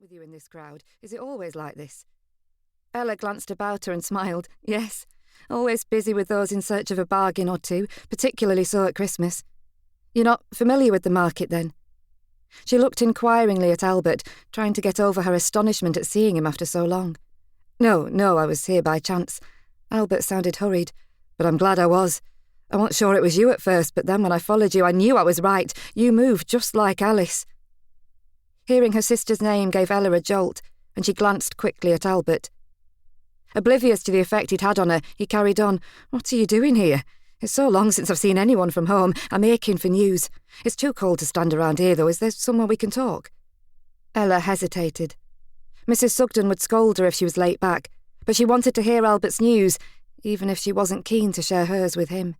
with you in this crowd? Is it always like this?" Ella glanced about her and smiled. "Yes, always busy with those in search of a bargain or two, particularly so at Christmas. You're not familiar with the market, then?" She looked inquiringly at Albert, trying to get over her astonishment at seeing him after so long. No, I was here by chance." Albert sounded hurried. "But I'm glad I was. I wasn't sure it was you at first, but then when I followed you, I knew I was right. You moved just like Alice." Hearing her sister's name gave Ella a jolt, and she glanced quickly at Albert. Oblivious to the effect he'd had on her, he carried on. "What are you doing here? It's so long since I've seen anyone from home. I'm aching for news. It's too cold to stand around here, though. Is there somewhere we can talk?" Ella hesitated. Mrs. Sugden would scold her if she was late back, but she wanted to hear Albert's news, even if she wasn't keen to share hers with him.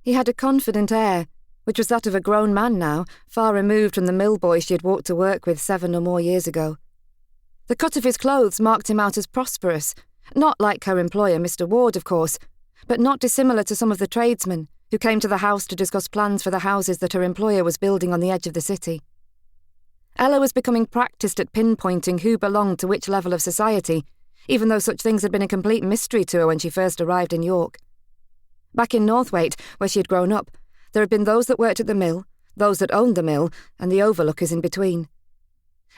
He had a confident air, which was that of a grown man now, far removed from the mill boy she had walked to work with 7 or more years ago. The cut of his clothes marked him out as prosperous, not like her employer, Mr. Ward, of course, but not dissimilar to some of the tradesmen who came to the house to discuss plans for the houses that her employer was building on the edge of the city. Ella was becoming practised at pinpointing who belonged to which level of society, even though such things had been a complete mystery to her when she first arrived in York. Back in Northwaite, where she had grown up, there had been those that worked at the mill, those that owned the mill, and the overlookers in between.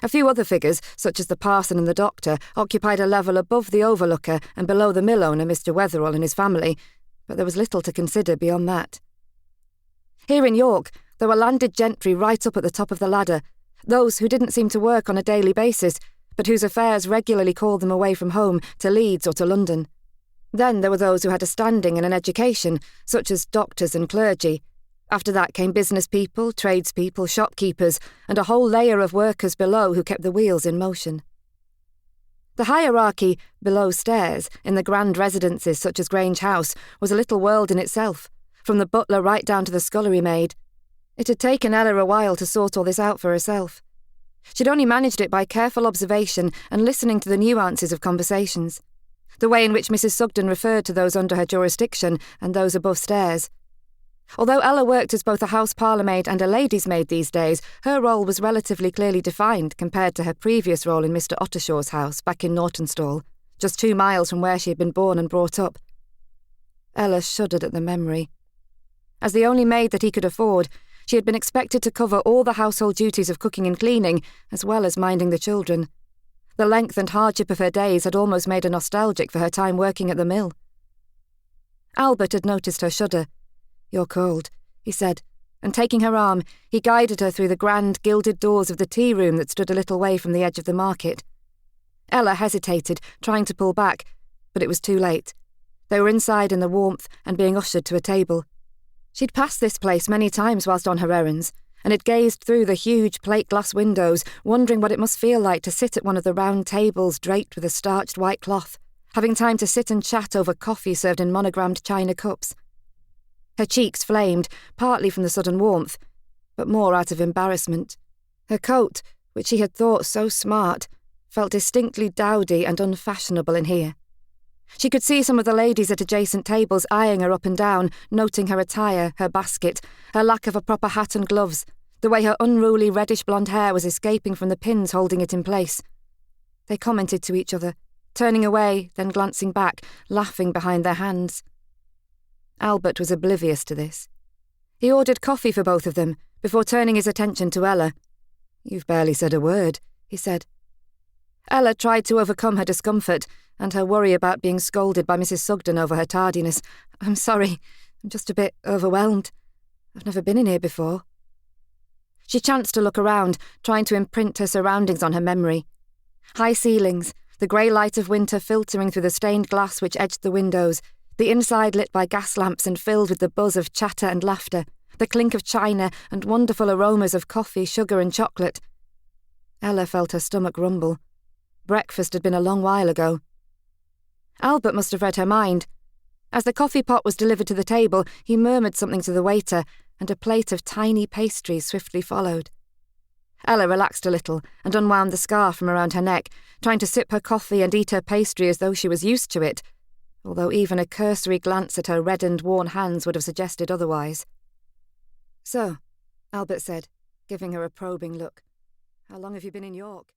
A few other figures, such as the parson and the doctor, occupied a level above the overlooker and below the mill owner, Mr. Wetherall, and his family, but there was little to consider beyond that. Here in York, there were landed gentry right up at the top of the ladder, those who didn't seem to work on a daily basis, but whose affairs regularly called them away from home to Leeds or to London. Then there were those who had a standing and an education, such as doctors and clergy. After that came business people, tradespeople, shopkeepers, and a whole layer of workers below who kept the wheels in motion. The hierarchy, below stairs, in the grand residences such as Grange House, was a little world in itself, from the butler right down to the scullery maid. It had taken Ella a while to sort all this out for herself. She'd only managed it by careful observation and listening to the nuances of conversations, the way in which Mrs. Sugden referred to those under her jurisdiction and those above stairs. Although Ella worked as both a house parlourmaid and a lady's maid these days, her role was relatively clearly defined compared to her previous role in Mr. Ottershaw's house back in Nortonstall, just 2 miles from where she had been born and brought up. Ella shuddered at the memory. As the only maid that he could afford, she had been expected to cover all the household duties of cooking and cleaning, as well as minding the children. The length and hardship of her days had almost made her nostalgic for her time working at the mill. Albert had noticed her shudder. "You're cold," he said, and taking her arm, he guided her through the grand gilded doors of the tea room that stood a little way from the edge of the market. Ella hesitated, trying to pull back, but it was too late. They were inside in the warmth and being ushered to a table. She'd passed this place many times whilst on her errands, and had gazed through the huge plate-glass windows, wondering what it must feel like to sit at one of the round tables draped with a starched white cloth, having time to sit and chat over coffee served in monogrammed china cups. Her cheeks flamed, partly from the sudden warmth, but more out of embarrassment. Her coat, which she had thought so smart, felt distinctly dowdy and unfashionable in here. She could see some of the ladies at adjacent tables eyeing her up and down, noting her attire, her basket, her lack of a proper hat and gloves, the way her unruly reddish-blonde hair was escaping from the pins holding it in place. They commented to each other, turning away, then glancing back, laughing behind their hands. Albert was oblivious to this. He ordered coffee for both of them, before turning his attention to Ella. "You've barely said a word," he said. Ella tried to overcome her discomfort and her worry about being scolded by Mrs. Sugden over her tardiness. "I'm sorry, I'm just a bit overwhelmed. I've never been in here before." She chanced to look around, trying to imprint her surroundings on her memory. High ceilings, the grey light of winter filtering through the stained glass which edged the windows, the inside lit by gas lamps and filled with the buzz of chatter and laughter, the clink of china and wonderful aromas of coffee, sugar and chocolate. Ella felt her stomach rumble. Breakfast had been a long while ago. Albert must have read her mind. As the coffee pot was delivered to the table, he murmured something to the waiter, and a plate of tiny pastries swiftly followed. Ella relaxed a little and unwound the scarf from around her neck, trying to sip her coffee and eat her pastry as though she was used to it, although even a cursory glance at her reddened, worn hands would have suggested otherwise. "So," Albert said, giving her a probing look, "how long have you been in York?"